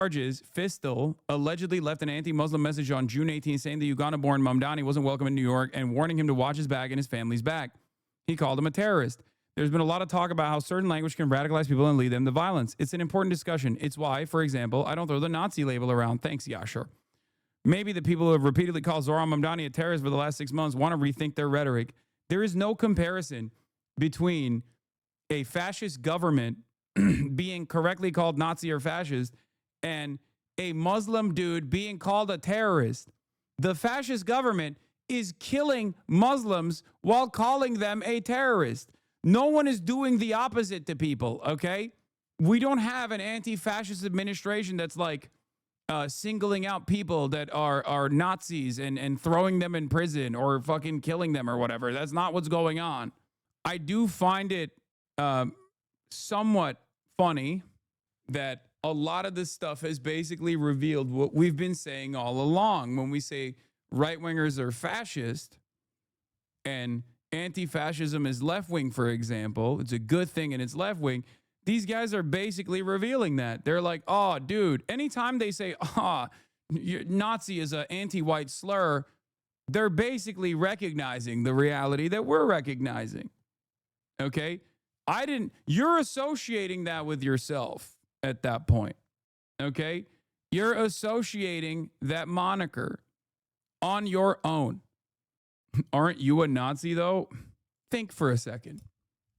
charges. Fistel allegedly left an anti-Muslim message on June 18 saying the Uganda-born Mamdani wasn't welcome in New York and warning him to watch his back and his family's back. He called him a terrorist. There's been a lot of talk about how certain language can radicalize people and lead them to violence. It's an important discussion. It's why, for example, I don't throw the Nazi label around. Thanks, Yasher. Maybe the people who have repeatedly called Zohran Mamdani a terrorist for the last 6 months want to rethink their rhetoric. There is no comparison between a fascist government being correctly called Nazi or fascist and a Muslim dude being called a terrorist. The fascist government is killing Muslims while calling them a terrorist. No one is doing the opposite to people, okay? We don't have an anti-fascist administration that's like singling out people that are Nazis and throwing them in prison or fucking killing them or whatever. That's not what's going on. I do find it somewhat funny that a lot of this stuff has basically revealed what we've been saying all along. When we say right-wingers are fascist and anti-fascism is left-wing, for example, it's a good thing and it's left-wing, these guys are basically revealing that. They're like, oh, dude, anytime they say, Nazi is an anti-white slur, they're basically recognizing the reality that we're recognizing. Okay? You're associating that with yourself at that point. Okay? You're associating that moniker on your own. Aren't you a Nazi, though? Think for a second.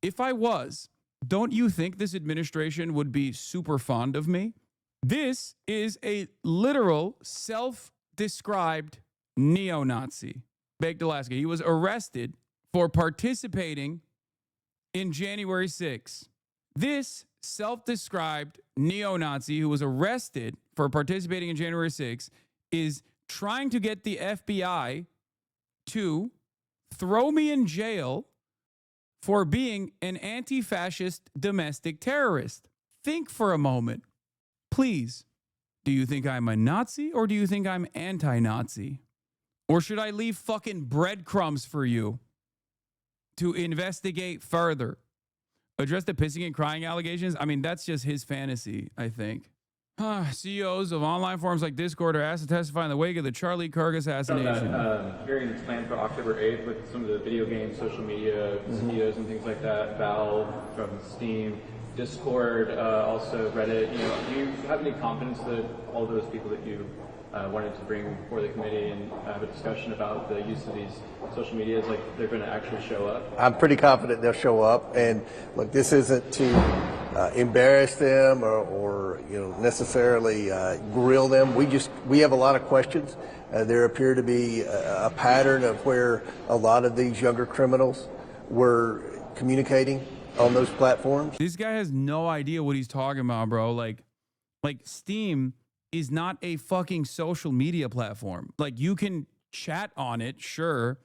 If I was, don't you think this administration would be super fond of me? This is a literal self-described neo-Nazi. Baked Alaska. He was arrested for participating in January 6th. This self-described neo-Nazi who was arrested for participating in January 6th is trying to get the FBI to throw me in jail for being an anti-fascist domestic terrorist. Think for a moment. Please, do you think I'm a Nazi or do you think I'm anti-Nazi? Or should I leave fucking breadcrumbs for you to investigate further? Address the pissing and crying allegations? I mean, that's just his fantasy, I think. CEOs of online forums like Discord are asked to testify in the wake of the Charlie Kirk assassination. Hearing is planned for October 8th with some of the video game, social media CEOs and things like that. Valve from Steam, Discord, also Reddit. Do you have any confidence that all those people that you wanted to bring before the committee and have a discussion about the use of these social medias, like they're going to actually show up? I'm pretty confident they'll show up. And look, this isn't to embarrass them or necessarily grill them. We have a lot of questions. There appear to be a pattern of where a lot of these younger criminals were communicating on those platforms. This guy has no idea what he's talking about, bro. Like Steam is not a fucking social media platform. Like, you can chat on it, sure,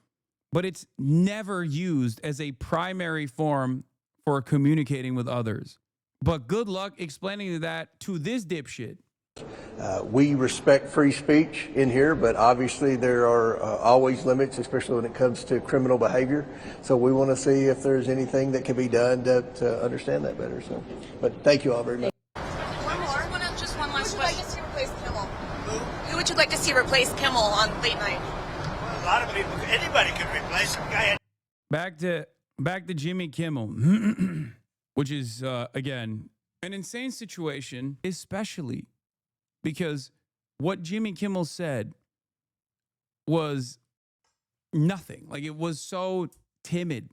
but it's never used as a primary form for communicating with others. But good luck explaining that to this dipshit. We respect free speech in here, but obviously there are always limits, especially when it comes to criminal behavior. So we want to see if there's anything that can be done to understand that better. So, but thank you all very much. One more, just one last question. Who would you like to see replace Kimmel? Who would you like to see replace Kimmel on late night? Well, a lot of people, anybody could replace him. Back to Jimmy Kimmel, which is again an insane situation, especially because what Jimmy Kimmel said was nothing. Like, it was so timid.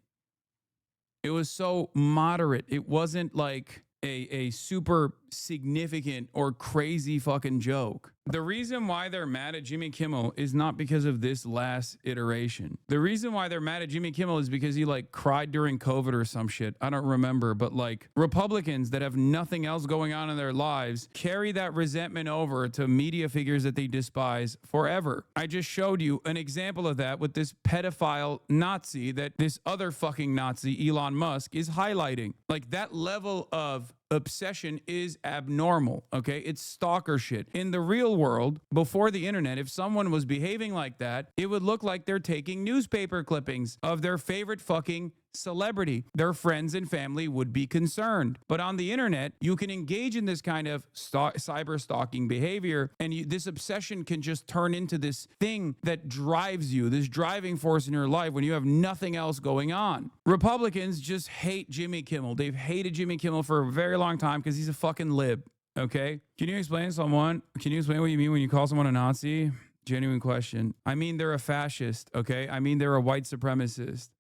It was so moderate. It wasn't like a super significant or crazy fucking joke. The reason why they're mad at Jimmy Kimmel is not because of this last iteration. The reason why they're mad at Jimmy Kimmel is because he like cried during COVID or some shit. I don't remember, but like Republicans that have nothing else going on in their lives carry that resentment over to media figures that they despise forever. I just showed you an example of that with this pedophile Nazi that this other fucking Nazi, Elon Musk, is highlighting. Like, that level of obsession is abnormal, okay? It's stalker shit. In the real world, before the internet, if someone was behaving like that, it would look like they're taking newspaper clippings of their favorite fucking celebrity. Their friends and family would be concerned. But on the internet, you can engage in this kind of cyber stalking behavior, and this obsession can just turn into this thing that drives you, this driving force in your life when you have nothing else going on. Republicans just hate Jimmy Kimmel. They've hated Jimmy Kimmel for a very long time because he's a fucking lib. Okay? Can you explain what you mean when you call someone a Nazi? Genuine question. I mean, they're a fascist. Okay? I mean, they're a white supremacist.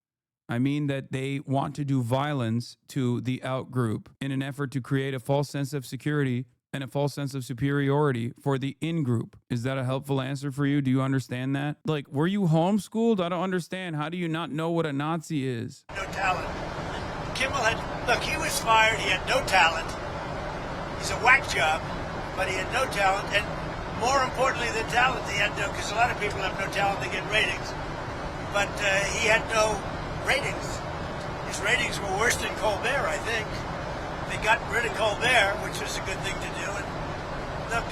I mean that they want to do violence to the out group in an effort to create a false sense of security and a false sense of superiority for the in group. Is that a helpful answer for you? Do you understand that? Like, were you homeschooled? I don't understand. How do you not know what a Nazi is? No talent. Kimmel look, he was fired. He had no talent. He's a whack job, but he had no talent. And more importantly than talent, he had no, because a lot of people have no talent, they get ratings. But he had no ratings. His ratings were worse than Colbert, I think. They got rid of Colbert, which was a good thing to do. And look,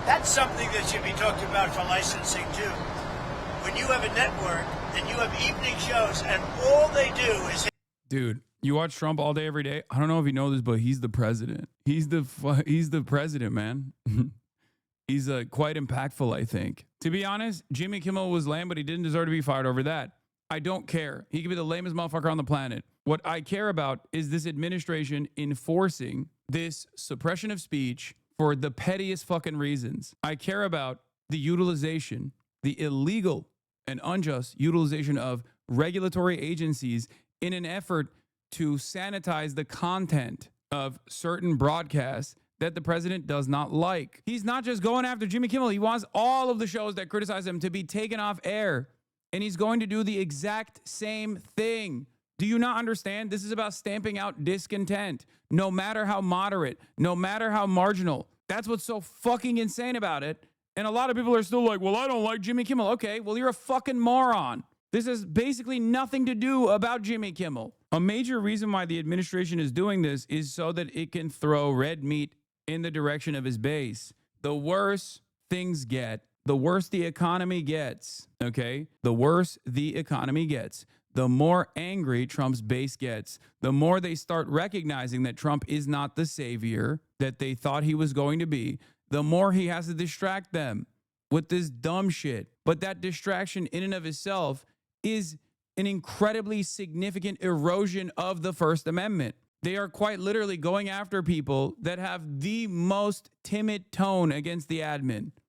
that's something that should be talked about for licensing too. When you have a network and you have evening shows and all they do is... Dude, you watch Trump all day, every day. I don't know if you know this, but he's the president. He's the president, man. He's quite impactful, I think. To be honest, Jimmy Kimmel was lame, but he didn't deserve to be fired over that. I don't care. He could be the lamest motherfucker on the planet. What I care about is this administration enforcing this suppression of speech for the pettiest fucking reasons. I care about the utilization, the illegal and unjust utilization of regulatory agencies in an effort to sanitize the content of certain broadcasts that the president does not like. He's not just going after Jimmy Kimmel. He wants all of the shows that criticize him to be taken off air. And he's going to do the exact same thing. Do you not understand? This is about stamping out discontent, no matter how moderate, no matter how marginal. That's what's so fucking insane about it. And a lot of people are still like, well, I don't like Jimmy Kimmel. Okay, well, you're a fucking moron. This has basically nothing to do about Jimmy Kimmel. A major reason why the administration is doing this is so that it can throw red meat in the direction of his base. The worse things get, the worse the economy gets, okay? The worse the economy gets, the more angry Trump's base gets, the more they start recognizing that Trump is not the savior that they thought he was going to be, the more he has to distract them with this dumb shit. But that distraction in and of itself is an incredibly significant erosion of the First Amendment. They are quite literally going after people that have the most timid tone against the admin.